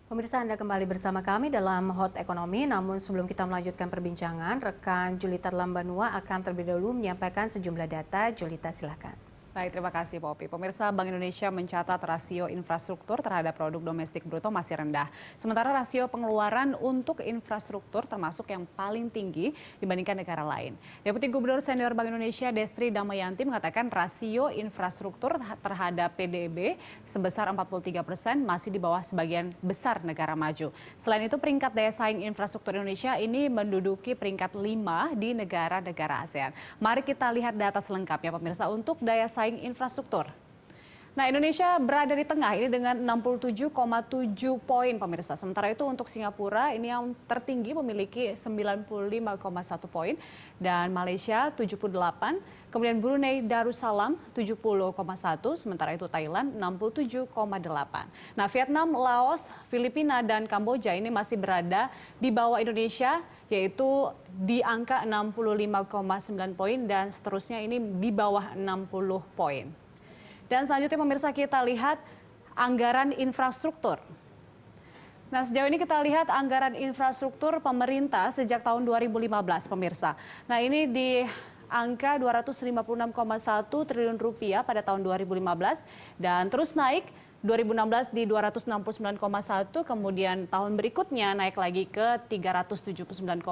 Pemirsa, Anda kembali bersama kami dalam Hot Ekonomi. Namun sebelum kita melanjutkan perbincangan, rekan Julita Lambanua akan terlebih dahulu menyampaikan sejumlah data. Julita, silakan. Baik, terima kasih Poppy. Pemirsa, Bank Indonesia mencatat rasio infrastruktur terhadap produk domestik bruto masih rendah. Sementara rasio pengeluaran untuk infrastruktur termasuk yang paling tinggi dibandingkan negara lain. Deputi Gubernur Senior Bank Indonesia Destri Damayanti mengatakan rasio infrastruktur terhadap PDB sebesar 43% masih di bawah sebagian besar negara maju. Selain itu, peringkat daya saing infrastruktur Indonesia ini menduduki peringkat 5 di negara-negara ASEAN. Mari kita lihat data selengkapnya pemirsa untuk daya saing infrastruktur. Nah, Indonesia berada di tengah ini dengan 67,7 poin pemirsa. Sementara itu untuk Singapura ini yang tertinggi memiliki 95,1 poin dan Malaysia 78, kemudian Brunei Darussalam 70,1, sementara itu Thailand 67,8. Nah, Vietnam, Laos, Filipina dan Kamboja ini masih berada di bawah Indonesia yaitu di angka 65,9 poin dan seterusnya ini di bawah 60 poin. Dan selanjutnya pemirsa kita lihat anggaran infrastruktur. Nah, sejauh ini kita lihat anggaran infrastruktur pemerintah sejak tahun 2015 pemirsa. Nah, ini di angka 256,1 triliun rupiah pada tahun 2015 dan terus naik 2016 di 269,1, kemudian tahun berikutnya naik lagi ke 379,7,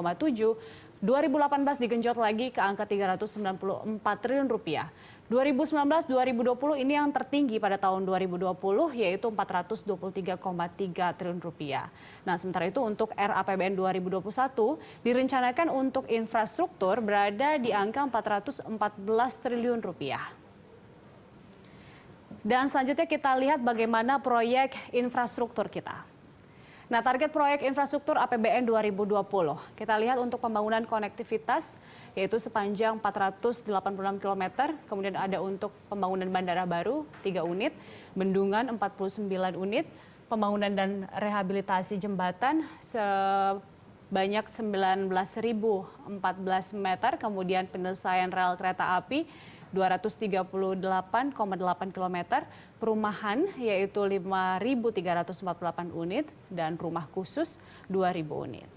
2018 digenjot lagi ke angka 394 triliun rupiah. 2019-2020 ini yang tertinggi pada tahun 2020 yaitu 423,3 triliun rupiah. Nah, sementara itu untuk RAPBN 2021 direncanakan untuk infrastruktur berada di angka 414 triliun rupiah. Dan selanjutnya kita lihat bagaimana proyek infrastruktur kita. Nah, target proyek infrastruktur APBN 2020. Kita lihat untuk pembangunan konektivitas yaitu sepanjang 486 km, kemudian ada untuk pembangunan bandara baru 3 unit, bendungan 49 unit, pembangunan dan rehabilitasi jembatan sebanyak 19.014 meter, kemudian penyelesaian rel kereta api 238,8 km, perumahan yaitu 5.348 unit, dan rumah khusus 2.000 unit.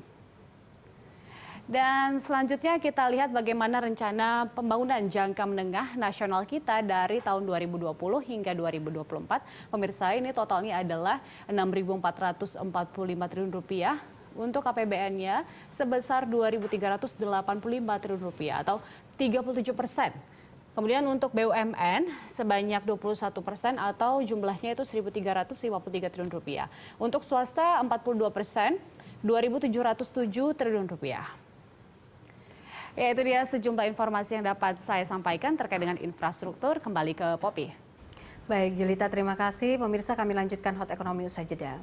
Dan selanjutnya kita lihat bagaimana rencana pembangunan jangka menengah nasional kita dari tahun 2020 hingga 2024. Pemirsa, ini totalnya adalah 6.445 triliun rupiah. Untuk APBN-nya sebesar 2.385 triliun rupiah atau 37%. Kemudian untuk BUMN sebanyak 21% atau jumlahnya itu 1.353 triliun rupiah. Untuk swasta 42%, 2.707 triliun rupiah. Ya, itu dia sejumlah informasi yang dapat saya sampaikan terkait dengan infrastruktur. Kembali ke Poppy. Baik, Julita, terima kasih. Pemirsa, kami lanjutkan Hot Ekonomi usai jeda.